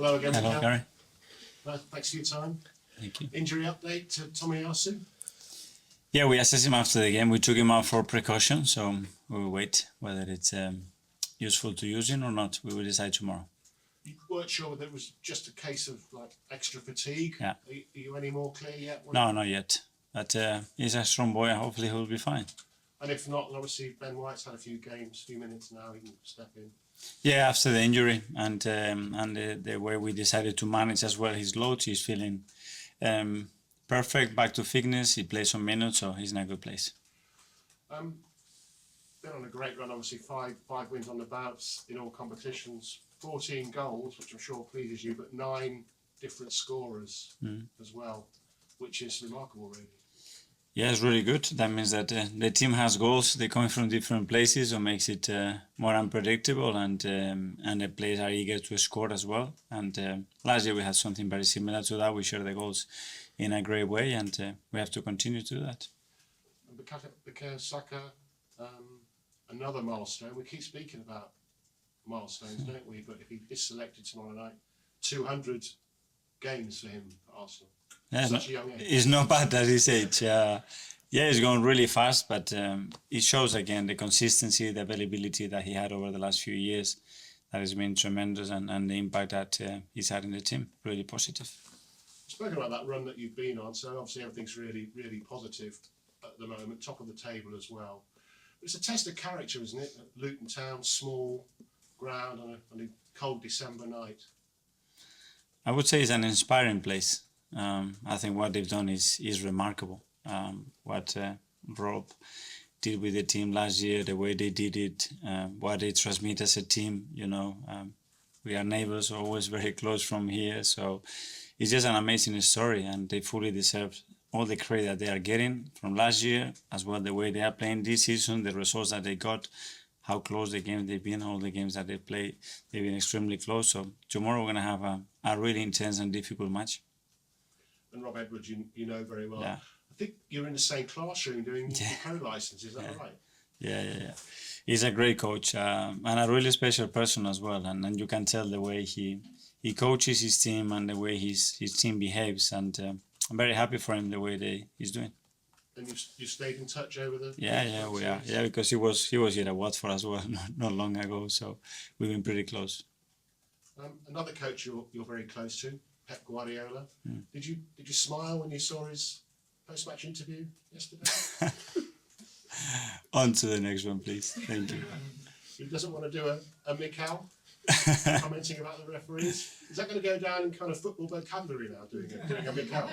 Hello again, Hello, Mikel. Gary. Thanks for your time. Thank you. Injury update to Tomiyasu? Yeah, we assessed him after the game. We took him out for precaution, so we will wait whether it's useful to use him or not. We will decide tomorrow. You weren't sure whether it was just a case of like extra fatigue? Yeah. Are you any more clear yet? No, not yet. But he's a strong boy. Hopefully he'll be fine. And if not, obviously Ben White's had a few games, a few minutes now. He can step in. Yeah, after the injury and the way we decided to manage as well his loads, he's feeling perfect, back to fitness. He plays some minutes, so he's in a good place. Been on a great run, obviously five wins on the bounce in all competitions, 14 goals, which I'm sure pleases you, but 9 different scorers as well, which is remarkable, really. Yeah, it's really good. That means that the team has goals. They're coming from different places, so makes it more unpredictable, and the players are eager to score as well. And last year we had something very similar to that. We shared the goals in a great way, and we have to continue to do that. And Bukayo Saka, another milestone. We keep speaking about milestones, don't we? But if he is selected tomorrow night, 200 games for him for Arsenal. Yeah, Such a young age. It's not bad at his age. Yeah, it's going really fast, but it shows again the consistency, the availability that he had over the last few years. That has been tremendous, and the impact that he's had in the team, really positive. Spoken about that run that you've been on, so obviously everything's really, really positive at the moment, top of the table as well. But it's a test of character, isn't it? At Luton Town, small ground on a cold December night. I would say it's an inspiring place. I think what they've done is remarkable. What Rob did with the team last year, the way they did it, what they transmit as a team. We are neighbors, always very close from here. So it's just an amazing story, and they fully deserve all the credit that they are getting from last year, as well the way they are playing this season, the results that they got, how close the games they've been, all the games that they play, they've been extremely close. So tomorrow we're going to have a really intense and difficult match. And Rob Edwards, you know very well. Yeah. I think you're in the same classroom doing the co-license, is that right? Yeah. He's a great coach and a really special person as well. And you can tell the way he coaches his team and the way his team behaves. And I'm very happy for him the way he's doing. And you stayed in touch over the... Yeah, we are. Yeah, because he was here at Watford as well not long ago. So we've been pretty close. Another coach you're very close to, Pep Guardiola. Did you smile when you saw his post-match interview yesterday? On to the next one, please. Thank you. He doesn't want to do a Mikel commenting about the referees. Is that going to go down in kind of football vocabulary now, doing a Mikel?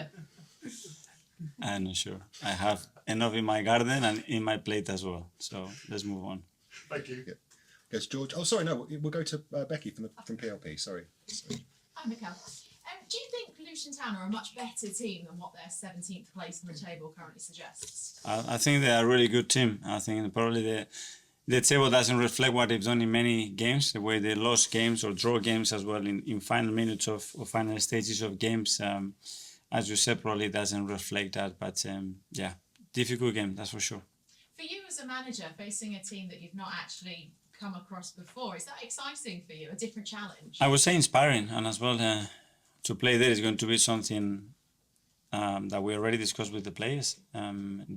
I'm not sure. I have enough in my garden and in my plate as well. So let's move on. Thank you. Goes George. Oh, sorry, no. We'll go to Becky from PLP. Sorry. Hi, Mikel. Do you think Luton Town are a much better team than what their 17th place in the table currently suggests? I think they are a really good team. I think probably the table doesn't reflect what they've done in many games, the way they lost games or draw games as well in final minutes of final stages of games. As you said, probably doesn't reflect that. But yeah, difficult game, that's for sure. For you as a manager, facing a team that you've not actually come across before, is that exciting for you, a different challenge? I would say inspiring, and as well to play there is going to be something that we already discussed with the players,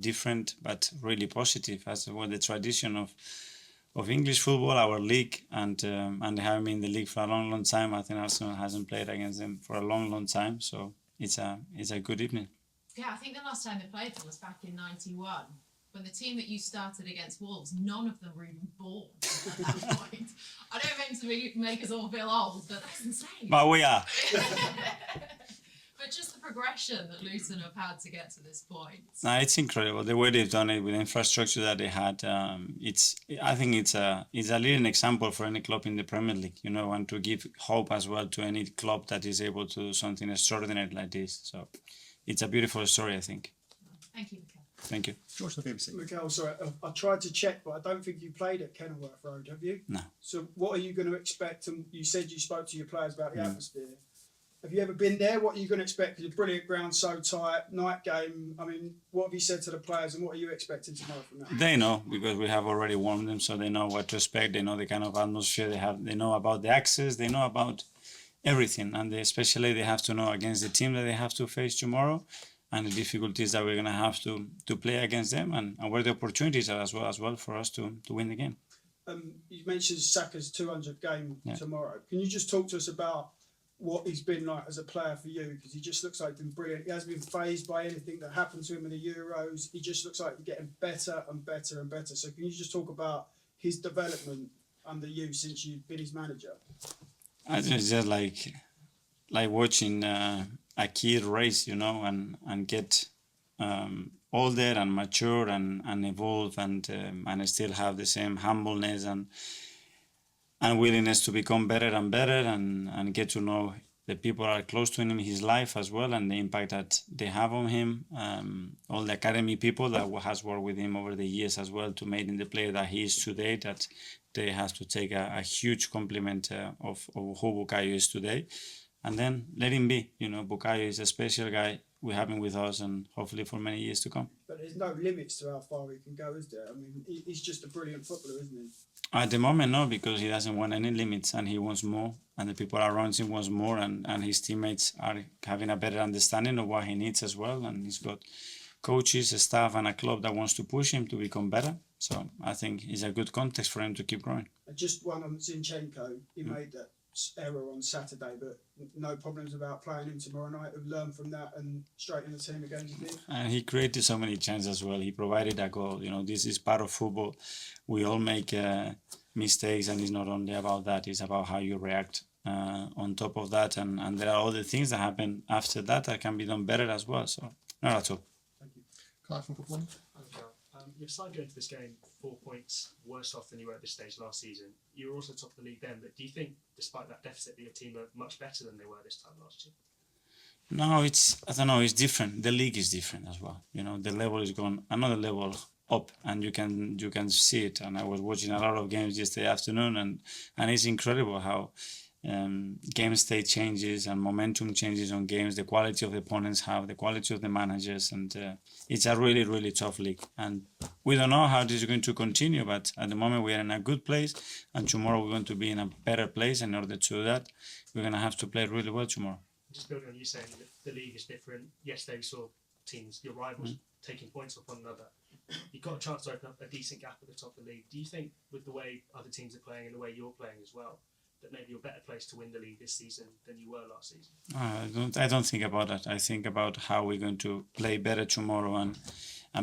different but really positive, as well the tradition of English football, our league, and they haven't been in the league for a long time. I think Arsenal hasn't played against them for a long time, so it's a good evening. Yeah, I think the last time they played them was back in '91. When the team that you started against Wolves, none of them were even born at that point. I don't mean to make us all feel old, but that's insane. But we are. But just the progression that Luton have had to get to this point. No, it's incredible the way they've done it with the infrastructure that they had. I think it's a leading example for any club in the Premier League, and to give hope as well to any club that is able to do something extraordinary like this. So it's a beautiful story, I think. Thank you, Mikel. Thank you. George from the BBC. Mikel, sorry, I tried to check, but I don't think you played at Kenilworth Road, have you? No. So what are you going to expect? And you said you spoke to your players about the atmosphere. Have you ever been there? What are you going to expect? It's a brilliant ground, so tight, night game. I mean, what have you said to the players and what are you expecting to know from that? They know, because we have already warned them, so they know what to expect. They know the kind of atmosphere they have. They know about the access. They know about everything, and especially they have to know against the team that they have to face tomorrow, and the difficulties that we're going to have to play against them, and where the opportunities are as well for us to win the game. You mentioned Saka's 200th game tomorrow. Can you just talk to us about what he's been like as a player for you? Because he just looks like he's been brilliant. He hasn't been fazed by anything that happened to him in the Euros. He just looks like he's getting better and better and better. So can you just talk about his development under you since you've been his manager? It's just like watching a kid race, you know, and get older and mature and evolve and still have the same humbleness and willingness to become better and better and get to know the people that are close to him in his life as well, and the impact that they have on him. All the academy people that has worked with him over the years as well to make him the player that he is today, that they have to take a huge compliment of who Bukayo is today. And then let him be. You know, Bukayo is a special guy. We have him with us, and hopefully for many years to come. But there's no limits to how far he can go, is there? I mean, he's just a brilliant footballer, isn't he? At the moment, no, because he doesn't want any limits, and he wants more, and the people around him wants more, and his teammates are having a better understanding of what he needs as well, and he's got coaches, a staff, and a club that wants to push him to become better. So I think it's a good context for him to keep growing. Just one on Zinchenko. He made that error on Saturday, but no problems about playing him tomorrow night. We've learned from that and straight in the team again. And he created so many chances as well. He provided a goal. You know, this is part of football. We all make mistakes, and it's not only about that. It's about how you react on top of that, and there are other things that happen after that can be done better as well. So not at all. Thank you. Clive from Football. Your side going to this game 4 points worse off than you were at this stage last season. You were also top of the league then, but do you think, despite that deficit, that your team are much better than they were this time last year? No, I don't know, it's different. The league is different as well. You know, the level is gone another level up, and you can see it. And I was watching a lot of games yesterday afternoon, and it's incredible how game state changes and momentum changes on games, the quality of the opponents have, the quality of the managers, and it's a really, really tough league. And we don't know how this is going to continue, but at the moment we are in a good place, and tomorrow we're going to be in a better place. In order to do that, we're going to have to play really well tomorrow. Just building on you saying that the league is different, yesterday we saw teams, your rivals, taking points off one another. You've got a chance to open up a decent gap at the top of the league. Do you think, with the way other teams are playing and the way you're playing as well, that maybe you're better placed to win the league this season than you were last season? I don't think about that. I think about how we're going to play better tomorrow and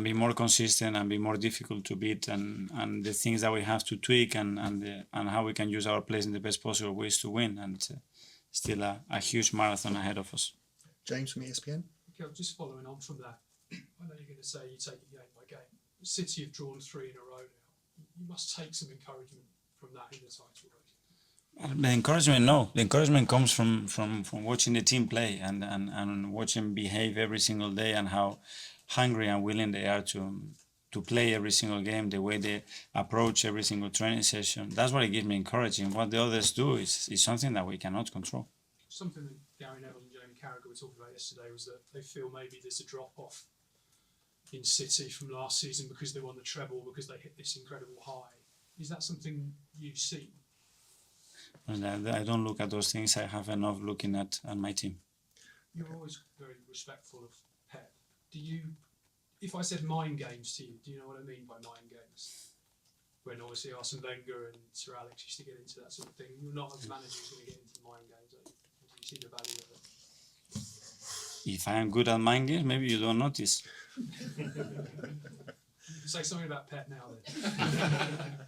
be more consistent and be more difficult to beat, and the things that we have to tweak and how we can use our players in the best possible ways to win. And still a huge marathon ahead of us. James from ESPN. Okay, just following on from that, I know you're going to say you take it game by game. City have drawn 3 in a row now. You must take some encouragement from that in the title race. The encouragement, no. The encouragement comes from watching the team play and watching behave every single day, and how hungry and willing they are to play every single game, the way they approach every single training session. That's what it gives me encouraging. What the others do is something that we cannot control. Something that Gary Neville and Jamie Carragher were talking about yesterday was that they feel maybe there's a drop-off in City from last season because they won the treble, because they hit this incredible high. Is that something you see? And I don't look at those things. I have enough looking at my team. You're always very respectful of Pep. Do you, if I said mind games to you, do you know what I mean by mind games? When obviously Arsene Wenger and Sir Alex used to get into that sort of thing. You're not a manager who's going to get into mind games, are you? Do you see the value of it? If I am good at mind games, maybe you don't notice. Say something about Pep now then.